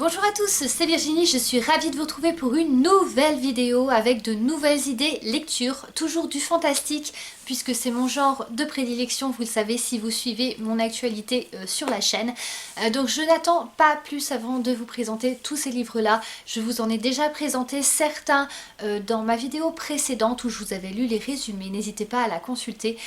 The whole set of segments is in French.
Bonjour à tous, c'est Virginie, je suis ravie de vous retrouver pour une nouvelle vidéo avec de nouvelles idées lecture, toujours du fantastique puisque c'est mon genre de prédilection, vous le savez si vous suivez mon actualité sur la chaîne. Donc je n'attends pas plus avant de vous présenter tous ces livres-là. Je vous en ai déjà présenté certains dans ma vidéo précédente où je vous avais lu les résumés, n'hésitez pas à la consulter.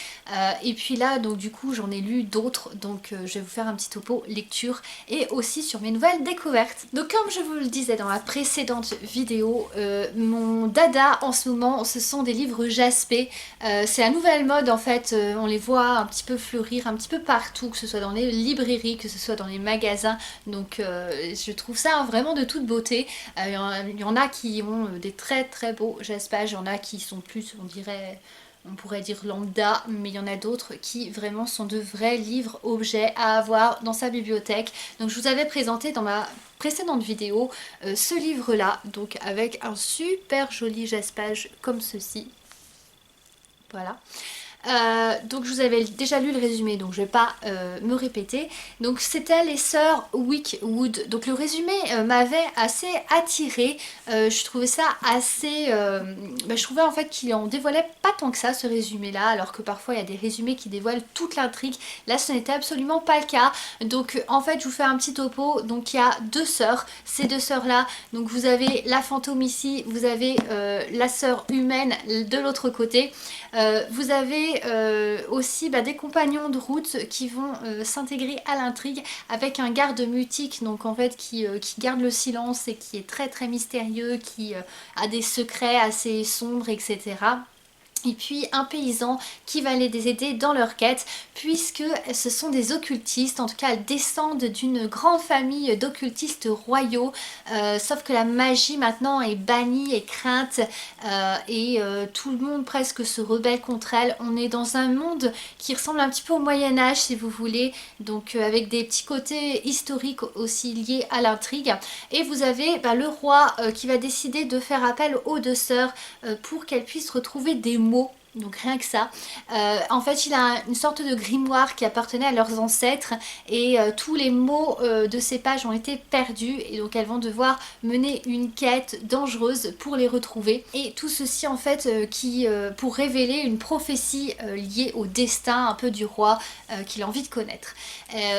Et puis là, donc du coup, j'en ai lu d'autres, donc je vais vous faire un petit topo lecture et aussi sur mes nouvelles découvertes. Donc comme je vous le disais dans la précédente vidéo, mon dada en ce moment, ce sont des livres jaspés. C'est la nouvelle mode en fait, on les voit un petit peu fleurir un petit peu partout, que ce soit dans les librairies, que ce soit dans les magasins, donc je trouve ça vraiment de toute beauté. Il y en a qui ont des très très beaux jaspages, il y en a qui sont plus, on pourrait dire lambda, mais il y en a d'autres qui vraiment sont de vrais livres objets à avoir dans sa bibliothèque. Donc je vous avais présenté dans ma précédente vidéo ce livre là, donc avec un super joli jaspage comme ceci. Voilà. Donc je vous avais déjà lu le résumé, donc je vais pas me répéter. Donc c'était les sœurs Wickwood. Donc le résumé m'avait assez attiré. Je trouvais ça assez... je trouvais en fait qu'il en dévoilait pas tant que ça ce résumé là, alors que parfois il y a des résumés qui dévoilent toute l'intrigue. Là ce n'était absolument pas le cas. Donc en fait je vous fais un petit topo. Donc il y a deux sœurs, ces deux sœurs là. Donc vous avez la fantôme ici, vous avez la sœur humaine de l'autre côté. Vous avez aussi des compagnons de route qui vont s'intégrer à l'intrigue avec un garde mutique, donc en fait qui garde le silence et qui est très très mystérieux, qui a des secrets assez sombres, etc. Et puis un paysan qui va les aider dans leur quête, puisque ce sont des occultistes, en tout cas elles descendent d'une grande famille d'occultistes royaux, sauf que la magie maintenant est bannie et crainte, et tout le monde presque se rebelle contre elle. On est dans un monde qui ressemble un petit peu au Moyen-Âge si vous voulez, donc avec des petits côtés historiques aussi liés à l'intrigue. Et vous avez le roi qui va décider de faire appel aux deux sœurs pour qu'elles puissent retrouver des mots. Donc rien que ça. En fait il a une sorte de grimoire qui appartenait à leurs ancêtres et tous les mots de ces pages ont été perdus et donc elles vont devoir mener une quête dangereuse pour les retrouver. Et tout ceci en fait pour révéler une prophétie liée au destin un peu du roi qu'il a envie de connaître.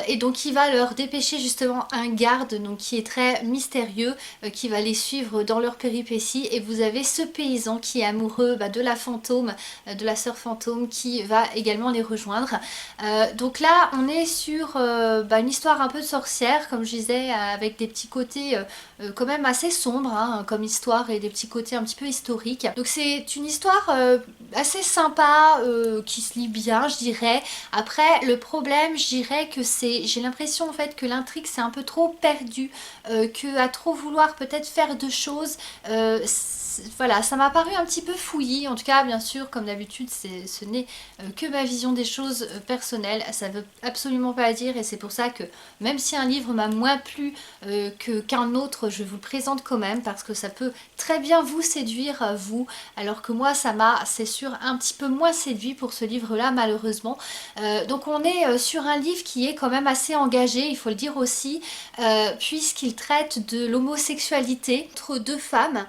Et donc il va leur dépêcher justement un garde donc qui est très mystérieux, qui va les suivre dans leur péripéties. Et vous avez ce paysan qui est amoureux de la fantôme, de la sœur fantôme, qui va également les rejoindre. Donc là on est sur une histoire un peu de sorcière comme je disais, avec des petits côtés quand même assez sombres comme histoire et des petits côtés un petit peu historiques. Donc c'est une histoire assez sympa qui se lit bien je dirais. Après le problème je dirais que j'ai l'impression en fait que l'intrigue c'est un peu trop perdu, que à trop vouloir peut-être faire de choses, voilà, ça m'a paru un petit peu fouillis. En tout cas bien sûr comme d'habitude ce n'est que ma vision des choses personnelle, ça veut absolument pas dire, et c'est pour ça que même si un livre m'a moins plu qu'un autre, je vous le présente quand même parce que ça peut très bien vous séduire vous, alors que moi ça m'a c'est sûr un petit peu moins séduit pour ce livre là malheureusement. Donc on est sur un livre qui est quand même assez engagé, il faut le dire aussi, puisqu'il traite de l'homosexualité entre deux femmes,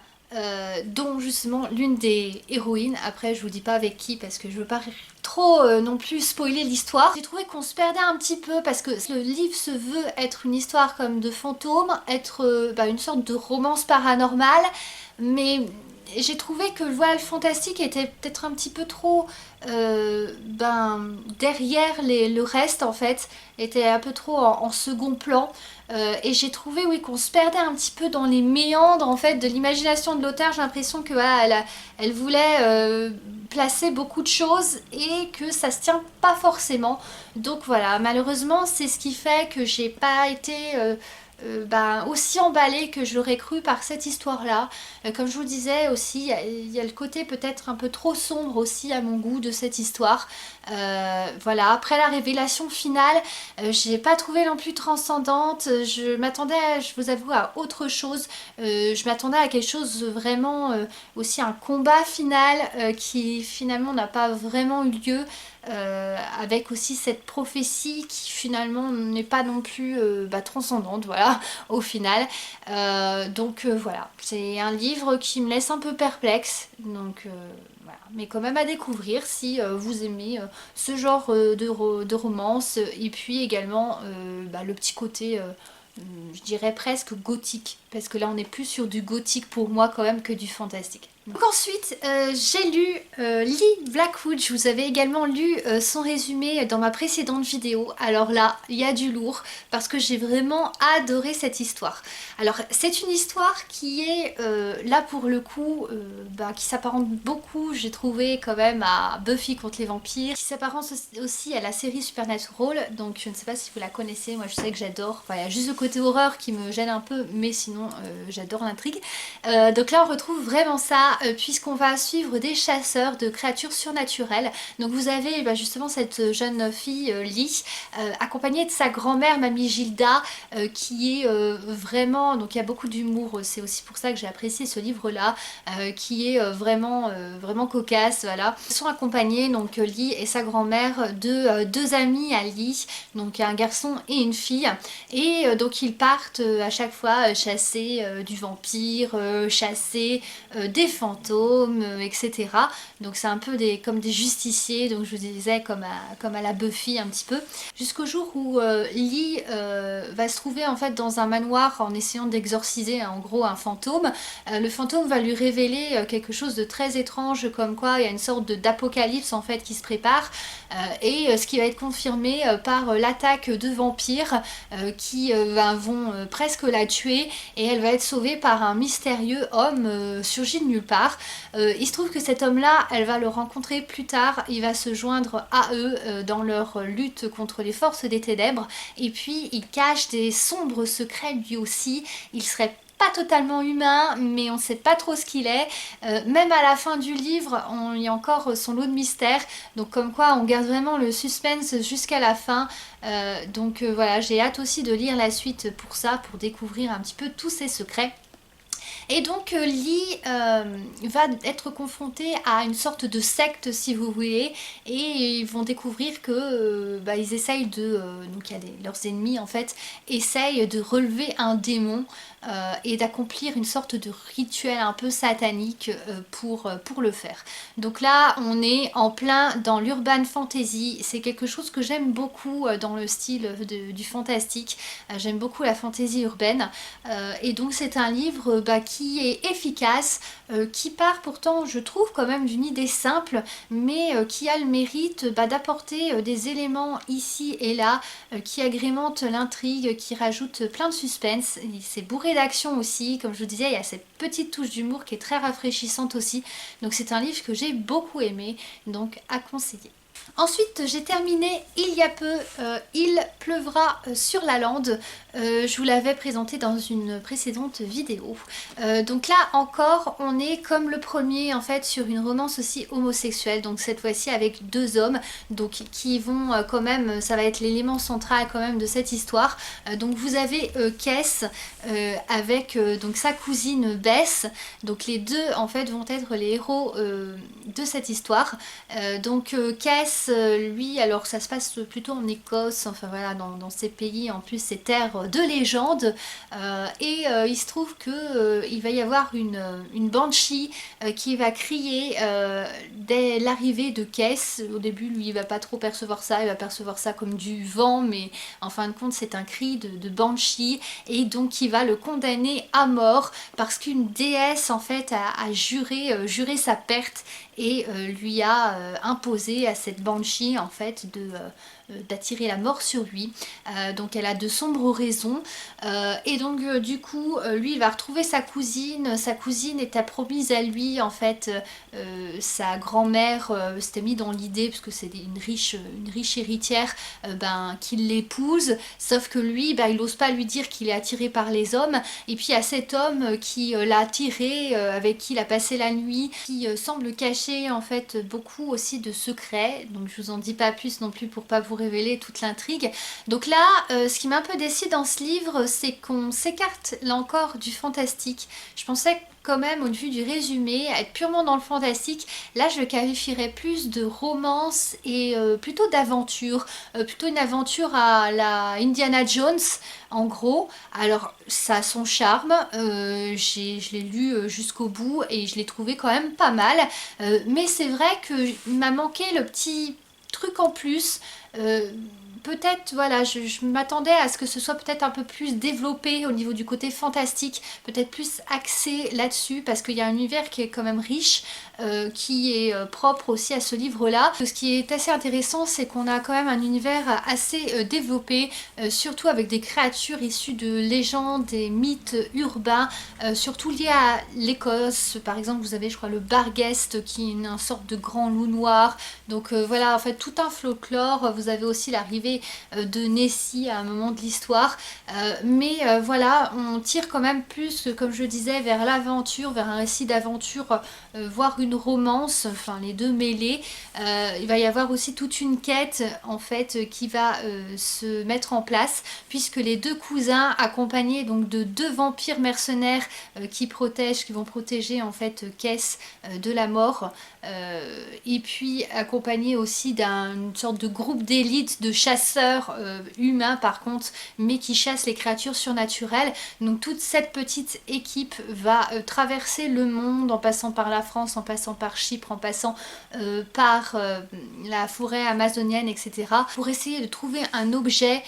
dont justement l'une des héroïnes. Après je vous dis pas avec qui parce que je veux pas trop non plus spoiler l'histoire. J'ai trouvé qu'on se perdait un petit peu parce que le livre se veut être une histoire comme de fantôme, être une sorte de romance paranormale, mais j'ai trouvé que le voile fantastique était peut-être un petit peu trop derrière le reste en fait, était un peu trop en second plan. Et j'ai trouvé oui qu'on se perdait un petit peu dans les méandres en fait de l'imagination de l'auteur. J'ai l'impression que voilà, elle voulait placer beaucoup de choses et que ça se tient pas forcément. Donc voilà, malheureusement c'est ce qui fait que j'ai pas été aussi emballée que je l'aurais cru par cette histoire là. Comme je vous disais aussi, il y a le côté peut-être un peu trop sombre aussi à mon goût de cette histoire. Voilà, après la révélation finale, j'ai pas trouvé non plus transcendante. Je m'attendais, je vous avoue, à autre chose. Je m'attendais à quelque chose vraiment aussi un combat final qui finalement n'a pas vraiment eu lieu. avec aussi cette prophétie qui finalement n'est pas non plus transcendante, voilà, au final. Voilà, c'est un livre qui me laisse un peu perplexe, donc voilà. Mais quand même à découvrir si vous aimez ce genre de romance, et puis également le petit côté je dirais presque gothique, parce que là on est plus sur du gothique pour moi quand même que du fantastique. Donc ensuite j'ai lu Lee Blackwood. Je vous avais également lu son résumé dans ma précédente vidéo. Alors là il y a du lourd parce que j'ai vraiment adoré cette histoire. Alors c'est une histoire qui est là pour le coup qui s'apparente beaucoup, j'ai trouvé quand même, à Buffy contre les vampires, qui s'apparente aussi à la série Supernatural. Donc je ne sais pas si vous la connaissez, moi je sais que j'adore. Enfin il y a juste le côté horreur qui me gêne un peu, mais sinon j'adore l'intrigue. Donc là on retrouve vraiment ça, puisqu'on va suivre des chasseurs de créatures surnaturelles. Donc vous avez justement cette jeune fille Lee, accompagnée de sa grand-mère Mamie Gilda, qui est vraiment, donc il y a beaucoup d'humour, c'est aussi pour ça que j'ai apprécié ce livre là, qui est vraiment cocasse, voilà. Ils sont accompagnés, donc Lee et sa grand-mère, de deux amis à Lee, donc un garçon et une fille, et donc ils partent à chaque fois chasser du vampire, chasser des fantômes, etc. Donc c'est un peu comme des justiciers, donc je vous disais comme à la Buffy un petit peu, jusqu'au jour où Lee va se trouver en fait dans un manoir en essayant d'exorciser en gros un fantôme. Le fantôme va lui révéler quelque chose de très étrange, comme quoi il y a une sorte d'apocalypse en fait qui se prépare, et ce qui va être confirmé par l'attaque de vampires qui vont presque la tuer, et elle va être sauvée par un mystérieux homme surgi de nulle part. Il se trouve que cet homme là, elle va le rencontrer plus tard, il va se joindre à eux dans leur lutte contre les forces des ténèbres, et puis il cache des sombres secrets lui aussi. Il serait pas totalement humain, mais on sait pas trop ce qu'il est. Même à la fin du livre, il y a encore son lot de mystères, donc comme quoi on garde vraiment le suspense jusqu'à la fin. Voilà, j'ai hâte aussi de lire la suite pour ça, pour découvrir un petit peu tous ces secrets. Et donc Lee va être confronté à une sorte de secte, si vous voulez, et ils vont découvrir que ils essayent donc il y a leurs ennemis en fait, essayent de relever un démon et d'accomplir une sorte de rituel un peu satanique pour le faire. Donc là on est en plein dans l'urban fantasy, c'est quelque chose que j'aime beaucoup dans le style du fantastique. J'aime beaucoup la fantasy urbaine, et donc c'est un livre qui est efficace, qui part pourtant je trouve quand même d'une idée simple, mais qui a le mérite d'apporter des éléments ici et là qui agrémentent l'intrigue, qui rajoutent plein de suspense. C'est bourré d'action aussi, comme je vous disais, il y a cette petite touche d'humour qui est très rafraîchissante aussi, donc c'est un livre que j'ai beaucoup aimé, donc à conseiller. Ensuite j'ai terminé il y a peu Il pleuvra sur la lande. Je vous l'avais présenté dans une précédente vidéo. Donc là encore on est comme le premier en fait sur une romance aussi homosexuelle, donc cette fois-ci avec deux hommes, donc qui vont quand même, ça va être l'élément central quand même de cette histoire. Donc vous avez Kes avec donc sa cousine Bess, donc les deux en fait vont être les héros de cette histoire. Kes, lui, alors ça se passe plutôt en Écosse, enfin voilà, dans ces pays, en plus ces terres de légende, il se trouve que il va y avoir une banshee qui va crier dès l'arrivée de Kes. Au début lui il va pas trop percevoir ça, il va percevoir ça comme du vent, mais en fin de compte c'est un cri de banshee, et donc il va le condamner à mort parce qu'une déesse en fait a juré sa perte, et lui a imposé à cette banshee en fait d'attirer la mort sur lui. Donc elle a de sombres raisons, et donc du coup lui il va retrouver sa cousine était promise à lui en fait. Sa grand-mère s'était mis dans l'idée, parce que c'est une riche héritière, qu'il l'épouse, sauf que lui il n'ose pas lui dire qu'il est attiré par les hommes, et puis il y a cet homme qui l'a attiré, avec qui il a passé la nuit, qui semble cacher en fait beaucoup aussi de secrets, donc je vous en dis pas plus non plus pour pas vous révéler toute l'intrigue. Donc là ce qui m'a un peu déçu dans ce livre, c'est qu'on s'écarte là encore du fantastique. Je pensais quand même au vu du résumé, être purement dans le fantastique. Là je le qualifierais plus de romance et plutôt d'aventure, plutôt une aventure à la Indiana Jones en gros. Alors ça a son charme, je l'ai lu jusqu'au bout et je l'ai trouvé quand même pas mal. Mais c'est vrai qu'il m'a manqué le petit truc en plus. Peut-être, voilà, je m'attendais à ce que ce soit peut-être un peu plus développé au niveau du côté fantastique, peut-être plus axé là-dessus, parce qu'il y a un univers qui est quand même riche, qui est propre aussi à ce livre-là. Ce qui est assez intéressant, c'est qu'on a quand même un univers assez développé, surtout avec des créatures issues de légendes, des mythes urbains, surtout liés à l'Écosse. Par exemple, vous avez, je crois, le Barghest, qui est une sorte de grand loup noir. Donc voilà, en fait, tout un folklore. Vous avez aussi l'arrivée de Nessie à un moment de l'histoire, mais voilà, on tire quand même plus, comme je disais, vers l'aventure, vers un récit d'aventure, voire une romance, enfin les deux mêlés. Il va y avoir aussi toute une quête en fait qui va se mettre en place, puisque les deux cousins, accompagnés donc de deux vampires mercenaires qui vont protéger en fait Kess de la mort, et puis accompagnés aussi d'une sorte de groupe d'élite de chasseurs humains par contre, mais qui chassent les créatures surnaturelles. Donc toute cette petite équipe va traverser le monde en passant par la France, en passant par Chypre, en passant par la forêt amazonienne, etc. pour essayer de trouver un objet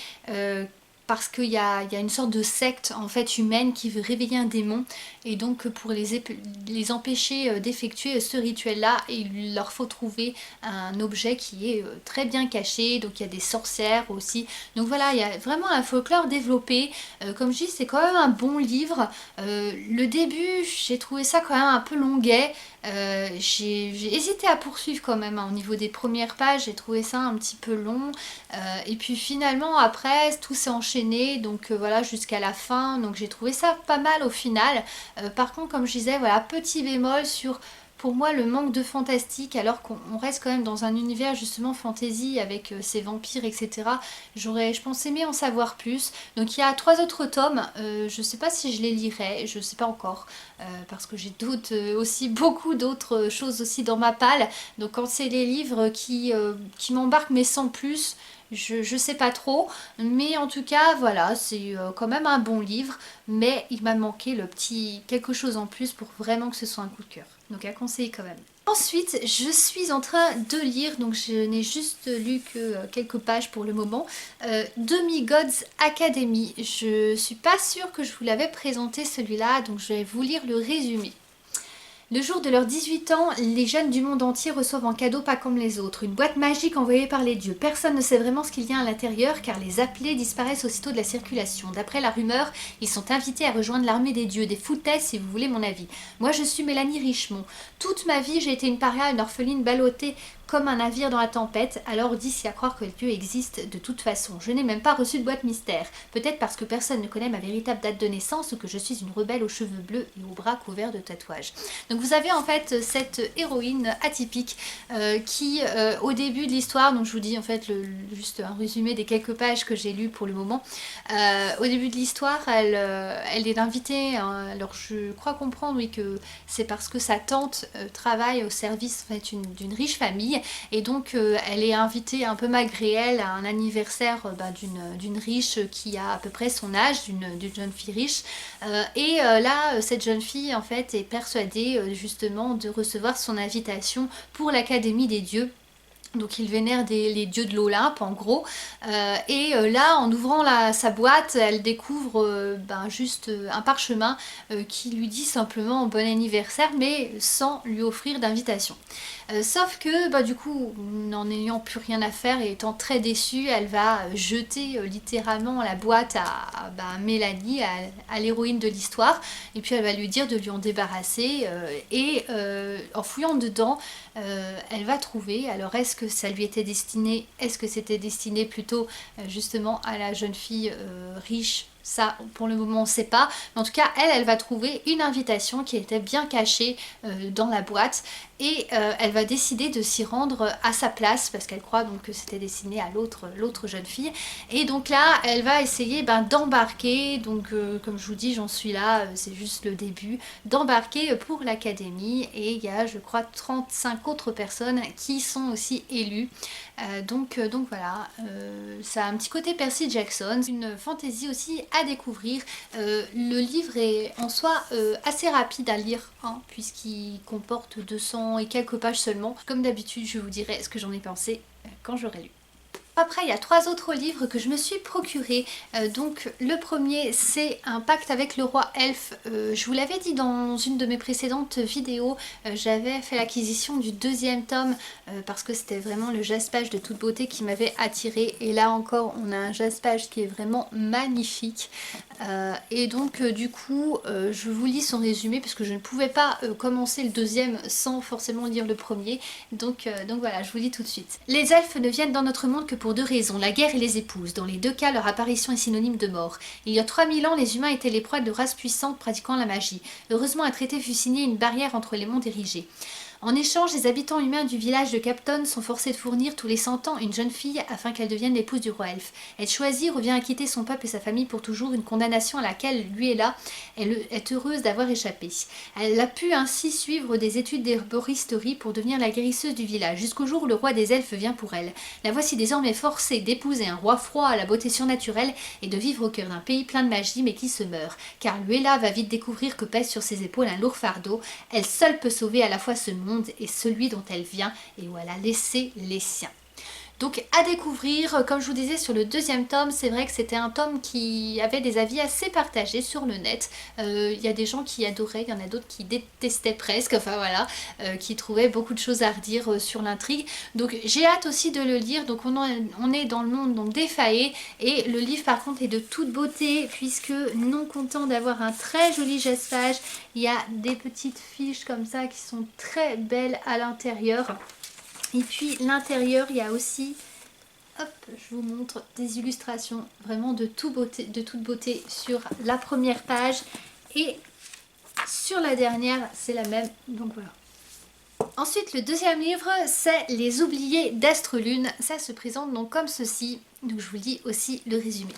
parce qu'il y a une sorte de secte en fait humaine qui veut réveiller un démon, et donc pour les empêcher d'effectuer ce rituel là, il leur faut trouver un objet qui est très bien caché. Donc il y a des sorcières aussi, donc voilà, il y a vraiment un folklore développé. Comme je dis, c'est quand même un bon livre. Le début, j'ai trouvé ça quand même un peu longuet. J'ai hésité à poursuivre quand même, hein. Au niveau des premières pages, j'ai trouvé ça un petit peu long, et puis finalement après tout s'est enchaîné, donc voilà, jusqu'à la fin, donc j'ai trouvé ça pas mal au final. Par contre, comme je disais, voilà, petit bémol sur, pour moi, le manque de fantastique, alors qu'on reste quand même dans un univers justement fantasy avec ces vampires, etc. Je pense, aimé en savoir plus. Donc il y a 3 autres tomes, je sais pas si je les lirai, je sais pas encore, parce que j'ai aussi beaucoup d'autres choses aussi dans ma palle. Donc quand c'est les livres qui m'embarquent mais sans plus, je sais pas trop, mais en tout cas voilà, c'est quand même un bon livre, mais il m'a manqué le petit quelque chose en plus pour vraiment que ce soit un coup de cœur. Donc à conseiller quand même. Ensuite, je suis en train de lire, donc je n'ai juste lu que quelques pages pour le moment, Demigods Academy. Je suis pas sûre que je vous l'avais présenté celui-là, donc je vais vous lire le résumé. Le jour de leurs 18 ans, les jeunes du monde entier reçoivent en cadeau pas comme les autres, une boîte magique envoyée par les dieux. Personne ne sait vraiment ce qu'il y a à l'intérieur car les appelés disparaissent aussitôt de la circulation. D'après la rumeur, ils sont invités à rejoindre l'armée des dieux, des foutaises si vous voulez mon avis. Moi je suis Mélanie Richemont. Toute ma vie j'ai été une paria, une orpheline ballottée comme un navire dans la tempête, alors d'ici à croire que Dieu existe de toute façon. Je n'ai même pas reçu de boîte mystère. Peut-être parce que personne ne connaît ma véritable date de naissance ou que je suis une rebelle aux cheveux bleus et aux bras couverts de tatouages. Donc vous avez en fait cette héroïne atypique qui au début de l'histoire, donc je vous dis en fait juste un résumé des quelques pages que j'ai lues pour le moment. Au début de l'histoire, elle est invitée, alors je crois comprendre oui que c'est parce que sa tante travaille au service en fait, d'une riche famille. Et donc elle est invitée un peu malgré elle à un anniversaire d'une riche qui a à peu près son âge, d'une jeune fille riche. Et là, cette jeune fille en fait est persuadée justement de recevoir son invitation pour l'Académie des dieux. Donc il vénère les dieux de l'Olympe en gros, et là en ouvrant sa boîte elle découvre juste un parchemin qui lui dit simplement bon anniversaire mais sans lui offrir d'invitation. Sauf que du coup n'en ayant plus rien à faire et étant très déçue, elle va jeter littéralement la boîte à Mélanie, à l'héroïne de l'histoire, et puis elle va lui dire de lui en débarrasser, et en fouillant dedans elle va trouver, alors est-ce que ça lui était destiné, est-ce que c'était destiné plutôt justement à la jeune fille riche Ça, pour le moment, on ne sait pas. Mais en tout cas, elle va trouver une invitation qui était bien cachée dans la boîte. Et elle va décider de s'y rendre à sa place parce qu'elle croit donc que c'était destiné à l'autre jeune fille. Et donc là, elle va essayer d'embarquer. Donc comme je vous dis, j'en suis là, c'est juste le début. D'embarquer pour l'académie. Et il y a, je crois, 35 autres personnes qui sont aussi élues. Donc voilà, ça a un petit côté Percy Jackson, une fantaisie aussi à découvrir. Le livre est en soi assez rapide à lire, hein, puisqu'il comporte 200 et quelques pages seulement. Comme d'habitude, je vous dirai ce que j'en ai pensé quand j'aurai lu. Après, il y a 3 autres livres que je me suis procurés. Donc le premier, c'est Un pacte avec le roi elfe. Je vous l'avais dit dans une de mes précédentes vidéos, j'avais fait l'acquisition du 2e tome parce que c'était vraiment le jaspage de toute beauté qui m'avait attirée. Et là encore, on a un jaspage qui est vraiment magnifique. Et donc du coup, je vous lis son résumé parce que je ne pouvais pas commencer le 2e sans forcément lire le premier. Donc voilà, je vous lis tout de suite. Les elfes ne viennent dans notre monde que pour 2 raisons, la guerre et les épouses. Dans les 2 cas, leur apparition est synonyme de mort. Il y a 3000 ans, les humains étaient les proies de races puissantes pratiquant la magie. Heureusement, un traité fut signé, une barrière entre les mondes érigée. En échange, les habitants humains du village de Capton sont forcés de fournir tous les 100 ans une jeune fille afin qu'elle devienne l'épouse du roi elfe. Être choisie revient à quitter son peuple et sa famille pour toujours, une condamnation à laquelle lui et là, elle est heureuse d'avoir échappé. Elle a pu ainsi suivre des études d'herboristerie pour devenir la guérisseuse du village, jusqu'au jour où le roi des elfes vient pour elle. La voici désormais forcée d'épouser un roi froid à la beauté surnaturelle et de vivre au cœur d'un pays plein de magie mais qui se meurt. Car Luella va vite découvrir que pèse sur ses épaules un lourd fardeau. Elle seule peut sauver à la fois ce monde et celui dont elle vient et où elle a laissé les siens. Donc à découvrir, comme je vous disais sur le 2e tome, c'est vrai que c'était un tome qui avait des avis assez partagés sur le net. Il y a des gens qui adoraient, il y en a d'autres qui détestaient presque, enfin voilà, qui trouvaient beaucoup de choses à redire sur l'intrigue. Donc j'ai hâte aussi de le lire, donc on est dans le monde donc, des Fae, et le livre par contre est de toute beauté, puisque non content d'avoir un très joli jaspage, il y a des petites fiches comme ça qui sont très belles à l'intérieur. Et puis l'intérieur, il y a aussi, hop, je vous montre des illustrations vraiment de toute beauté sur la première page. Et sur la dernière, c'est la même, donc voilà. Ensuite, le 2e livre, c'est Les Oubliés d'Astrelune. Ça se présente donc comme ceci, donc je vous lis aussi le résumé.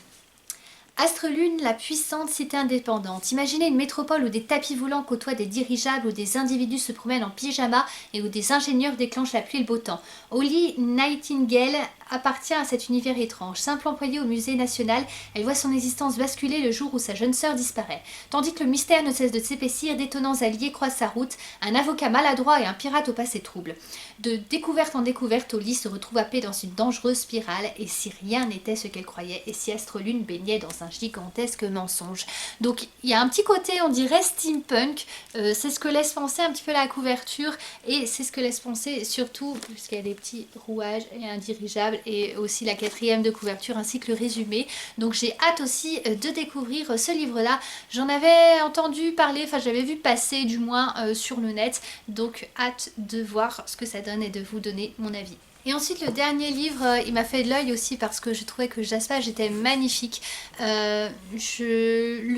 Astrelune, la puissante cité indépendante. Imaginez une métropole où des tapis volants côtoient des dirigeables, où des individus se promènent en pyjama et où des ingénieurs déclenchent la pluie et le beau temps. Holly Nightingale appartient à cet univers étrange. Simple employée au musée national, elle voit son existence basculer le jour où sa jeune sœur disparaît. Tandis que le mystère ne cesse de s'épaissir, d'étonnants alliés croisent sa route, un avocat maladroit et un pirate au passé trouble. De découverte en découverte, Holly se retrouve happée dans une dangereuse spirale, et si rien n'était ce qu'elle croyait, et si Astrelune baignait dans un gigantesque mensonge. Donc il y a un petit côté, on dirait steampunk, c'est ce que laisse penser un petit peu la couverture, et c'est ce que laisse penser surtout, puisqu'il y a des petits rouages et un dirigeable, et aussi la 4e de couverture ainsi que le résumé. Donc j'ai hâte aussi de découvrir ce livre-là. J'en avais entendu parler, enfin j'avais vu passer du moins sur le net, donc hâte de voir ce que ça donne et de vous donner mon avis. Et ensuite le dernier livre, il m'a fait de l'œil aussi parce que je trouvais que le jaspage était magnifique. Le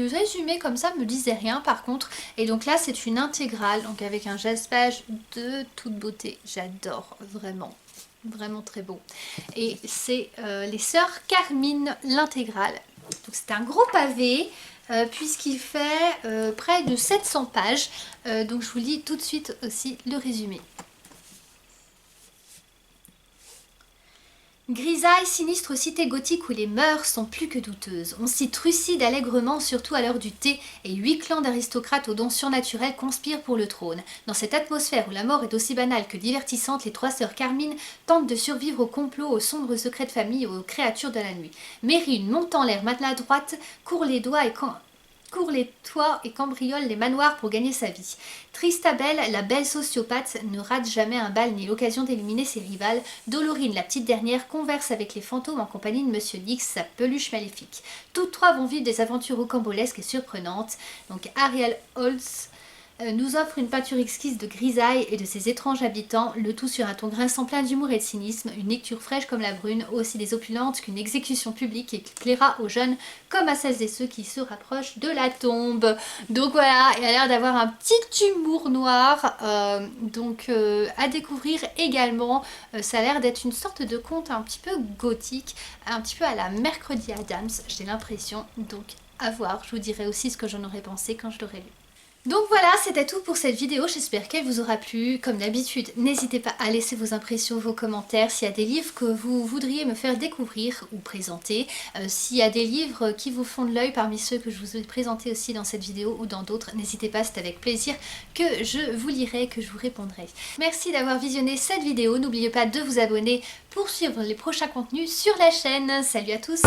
résumé comme ça me disait rien par contre. Et donc là c'est une intégrale, donc avec un jaspage de toute beauté. J'adore vraiment. Vraiment très beau. Et c'est les sœurs Carmine, l'intégrale. Donc c'est un gros pavé puisqu'il fait près de 700 pages. Donc je vous lis tout de suite aussi le résumé. Grisaille, sinistre cité gothique où les mœurs sont plus que douteuses. On s'y trucide allègrement, surtout à l'heure du thé, et 8 clans d'aristocrates aux dons surnaturels conspirent pour le trône. Dans cette atmosphère où la mort est aussi banale que divertissante, les 3 sœurs Carmine tentent de survivre au complot, aux sombres secrets de famille et aux créatures de la nuit. Mérine, montant l'air maladroite, court les toits et cambriole les manoirs pour gagner sa vie. Tristabelle, la belle sociopathe, ne rate jamais un bal ni l'occasion d'éliminer ses rivales. Dolorine, la petite dernière, converse avec les fantômes en compagnie de Monsieur Nix, sa peluche maléfique. Toutes 3 vont vivre des aventures rocambolesques et surprenantes. Donc Ariel Holtz nous offre une peinture exquise de grisaille et de ses étranges habitants, le tout sur un ton grinçant plein d'humour et de cynisme, une lecture fraîche comme la brune, aussi des opulentes qu'une exécution publique et qui plaira aux jeunes comme à celles et ceux qui se rapprochent de la tombe. Donc voilà, il a l'air d'avoir un petit humour noir, à découvrir également. Ça a l'air d'être une sorte de conte un petit peu gothique, un petit peu à la Mercredi Adams, j'ai l'impression, donc à voir, je vous dirai aussi ce que j'en aurais pensé quand je l'aurai lu. Donc voilà, c'était tout pour cette vidéo, j'espère qu'elle vous aura plu. Comme d'habitude, n'hésitez pas à laisser vos impressions, vos commentaires, s'il y a des livres que vous voudriez me faire découvrir ou présenter, s'il y a des livres qui vous font de l'œil parmi ceux que je vous ai présentés aussi dans cette vidéo ou dans d'autres, n'hésitez pas, c'est avec plaisir que je vous lirai, que je vous répondrai. Merci d'avoir visionné cette vidéo, n'oubliez pas de vous abonner pour suivre les prochains contenus sur la chaîne. Salut à tous!